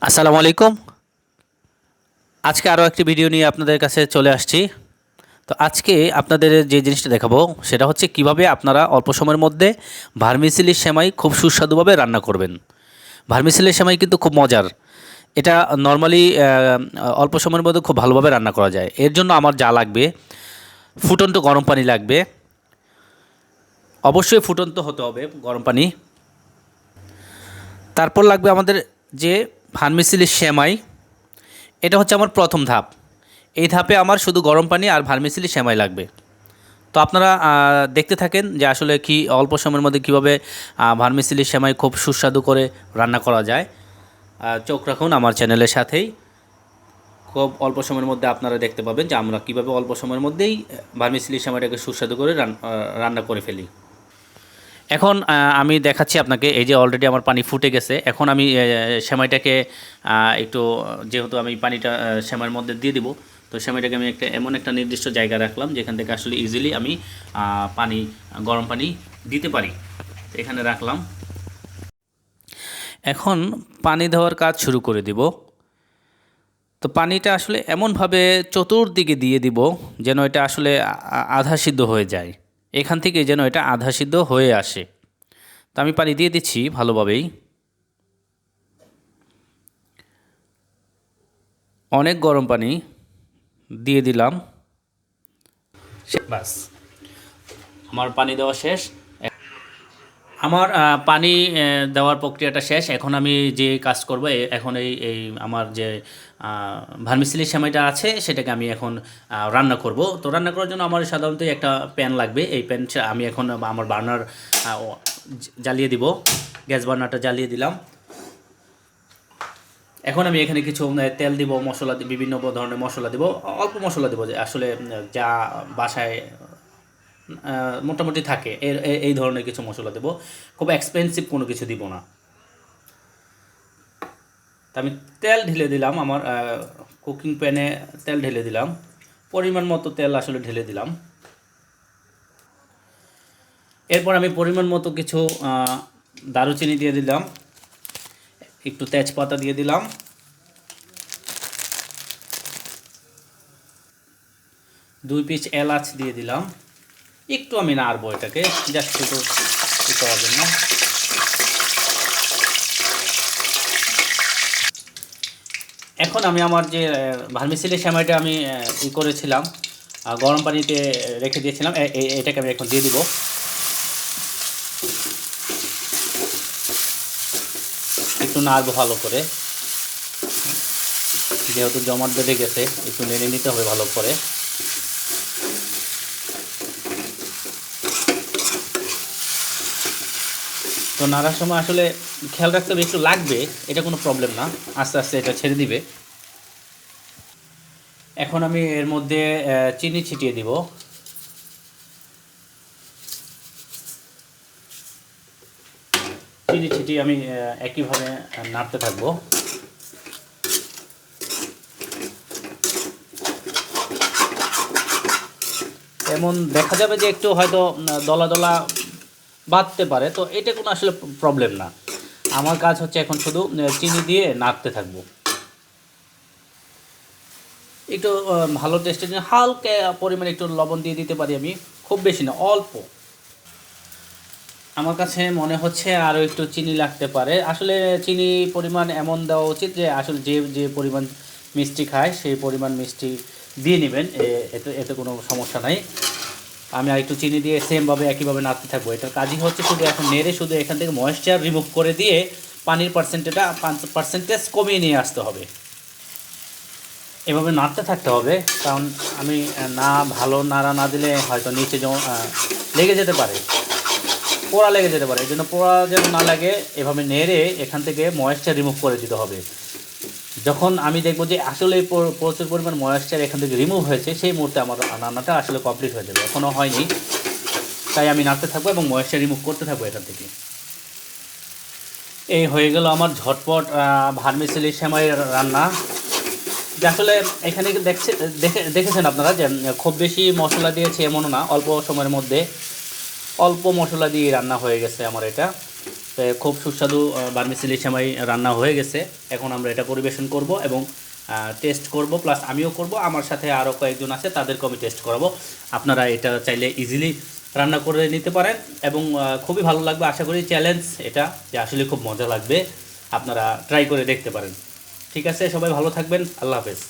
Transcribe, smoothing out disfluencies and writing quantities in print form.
আসসালামু আলাইকুম। আজকে আরও একটি ভিডিও নিয়ে আপনাদের কাছে চলে আসছি। তো আজকে আপনাদের যে জিনিসটা দেখাবো সেটা হচ্ছে কিভাবে আপনারা অল্প সময়ের মধ্যে ভার্মিসেলি সেমাই খুব সুস্বাদুভাবে রান্না করবেন। ভার্মিসেলি সেমাই কিন্তু খুব মজার। এটা নর্মালি অল্প সময়ের মধ্যে খুব ভালোভাবে রান্না করা যায়। এর জন্য আমার যা লাগবে, ফুটন্ত গরম পানি লাগবে। অবশ্যই ফুটন্ত হতে হবে গরম পানি। তারপর লাগবে আমাদের যে ভার্মিসেলি সেমাই। এটা হচ্ছে আমার প্রথম ধাপ। এই ধাপে আমার শুধু গরম পানি আর ভার্মিসেলি সেমাই লাগবে। তো আপনারা দেখতে থাকেন যে আসলে কি অল্প সময়ের মধ্যে কীভাবে ভার্মিসেলি সেমাই খুব সুস্বাদু করে রান্না করা যায়। চোখ রাখুন আমার চ্যানেলের সাথেই। খুব অল্প সময়ের মধ্যে আপনারা দেখতে পাবেন যে আমরা কীভাবে অল্প সময়ের মধ্যেই ভার্মিসেলি সেমাইটাকে সুস্বাদু করে রান্না করে ফেলি। এখন আমি দেখাচ্ছি আপনাকে, এই যে অলরেডি আমার পানি ফুটে গেছে। এখন আমি সেমাইটাকে একটু, যেহেতু আমি পানিটা সেমাইয়ের মধ্যে দিয়ে দিব, তো সেমাইটাকে আমি এমন একটা নির্দিষ্ট জায়গায় রাখলাম যেখান থেকে আসলে ইজিলি আমি পানি, গরম পানি দিতে পারি। এখানে রাখলাম। এখন পানি দেওয়ার কাজ শুরু করে দিব। তো পানিটা আসলে এমনভাবে চতুর্দিকে দিয়ে দিব যেন এটা আসলে আধা সিদ্ধ হয়ে যায়। এখান থেকে যেন এটা আধা সিদ্ধ হয়ে আসে। তো আমি পানি দিয়ে দিচ্ছি ভালোভাবেই। অনেক গরম পানি দিয়ে দিলাম। বাস, আমার পানি দেওয়া শেষ। আমার পানি দেওয়ার প্রক্রিয়াটা শেষ। এখন আমি যে কাজ করব, এখন এই এই আমার যে ভার্মিসেলি সেমাইটা আছে সেটাকে আমি এখন রান্না করব। তো রান্না করার জন্য আমার সাধারণত একটা প্যান লাগবে। এই প্যানটা আমি এখন আমার বার্নার জ্বালিয়ে দিব। গ্যাস বার্নারটা জ্বালিয়ে দিলাম। এখন আমি এখানে কিছু তেল দিব, মশলা, বিভিন্ন ধরনের মশলা দিব। অল্প মশলা দেবো, যে আসলে যা বাসায় মোটামুটি থাকে এই ধরনের কিছু মশলা দেবো। খুব এক্সপেন্সিভ কোনো কিছু দিব না। তা আমি তেল ঢেলে দিলাম, আমার কুকিং প্যানে তেল ঢেলে দিলাম। পরিমাণ মতো তেল আসলে ঢেলে দিলাম। এরপর আমি পরিমাণ মতো কিছু দারুচিনি দিয়ে দিলাম, একটু তেজপাতা দিয়ে দিলাম, 2 পিস এলাচ দিয়ে দিলাম। একটু আমি নাড়বো এটাকে, জাস্ট একটু করার জন্য। এখন আমি আমার যে ভার্মিসেলি সেমাইটা আমি করেছিলাম, গরম পানিতে রেখে দিয়েছিলাম, এটাকে আমি এখন দিয়ে দিব। একটু নাড়বো ভালো করে, যেহেতু জমাট বেঁধে গেছে একটু নেড়ে নিতে হবে ভালো করে। তো নাড়ার সময় আসলে খেয়াল রাখতে হবে, একটু লাগবে, এটা কোনো প্রবলেম না, আস্তে আস্তে এটা ছেড়ে দিবে। এখন আমি এর মধ্যে চিনি ছিটিয়ে দিব। চিনি ছিটিয়ে আমি একইভাবে নাড়তে থাকবো। এমন দেখা যাবে যে একটু হয়তো দলা দলা বাঁধতে পারে, তো এটা কোনো আসলে প্রবলেম না। আমার কাজ হচ্ছে এখন শুধু চিনি দিয়ে নাড়তে থাকবো। একটু ভালো টেস্টের জন্য হালকা পরিমাণে একটু লবণ দিয়ে দিতে পারি আমি, খুব বেশি না, অল্প। আমার কাছে মনে হচ্ছে আরও একটু চিনি লাগতে পারে। আসলে চিনি পরিমাণ এমন দেওয়া উচিত যে আসলে যে যে পরিমাণ মিষ্টি খায় সেই পরিমাণ মিষ্টি দিয়ে নেবেন, এতে এতে কোনো সমস্যা নাই। আমি আর একটু চিনি দিয়ে সেমভাবে একইভাবে নাড়তে থাকবো। এটার কাজই হচ্ছে শুধু এখন নেড়ে শুধু এখান থেকে ময়েশ্চার রিমুভ করে দিয়ে পানির পার্সেন্টেজ কমিয়ে নিয়ে আসতে হবে। এভাবে নাড়তে থাকতে হবে, কারণ আমি না ভালো নাড়া না দিলে হয়তো নিচে যেমন লেগে যেতে পারে, পোড়া লেগে যেতে পারে। এই জন্য পোড়া যেন না লাগে এভাবে নেড়ে এখান থেকে ময়েশ্চার রিমুভ করে দিতে হবে। যখন আমি দেখব যে আসলে প্রচুর পরিমাণ ময়েশ্চার এখান থেকে রিমুভ হয়েছে, সেই মুহূর্তে আমার রান্নাটা আসলে কমপ্লিট হয়ে যাবে। এখনও হয়নি, তাই আমি নাড়তে থাকবো এবং ময়েশ্চার রিমুভ করতে থাকবো এখান থেকে। এই হয়ে গেল আমার ঝটপট ভার্মিসেলি সেমাইয়ের রান্না। যে আসলে এখানে দেখেছেন আপনারা যে খুব বেশি মশলা দিয়েছে এমনও না, অল্প সময়ের মধ্যে অল্প মশলা দিয়ে রান্না হয়ে গেছে আমার এটা। তো খুব সুস্বাদু ভার্মিসেলি সেমাই রান্না হয়ে গেছে। এখন আমরা এটা পরিবেশন করব এবং টেস্ট করব, প্লাস আমিও করব, আমার সাথে আরও কয়েকজন আছে তাদেরকে আমি টেস্ট করাবো। আপনারা এটা চাইলে ইজিলি রান্না করে নিতে পারেন এবং খুবই ভালো লাগবে আশা করি। চ্যালেঞ্জ এটা, যে আসলে খুব মজা লাগবে, আপনারা ট্রাই করে দেখতে পারেন। ঠিক আছে, সবাই ভালো থাকবেন, আল্লাহ হাফেজ।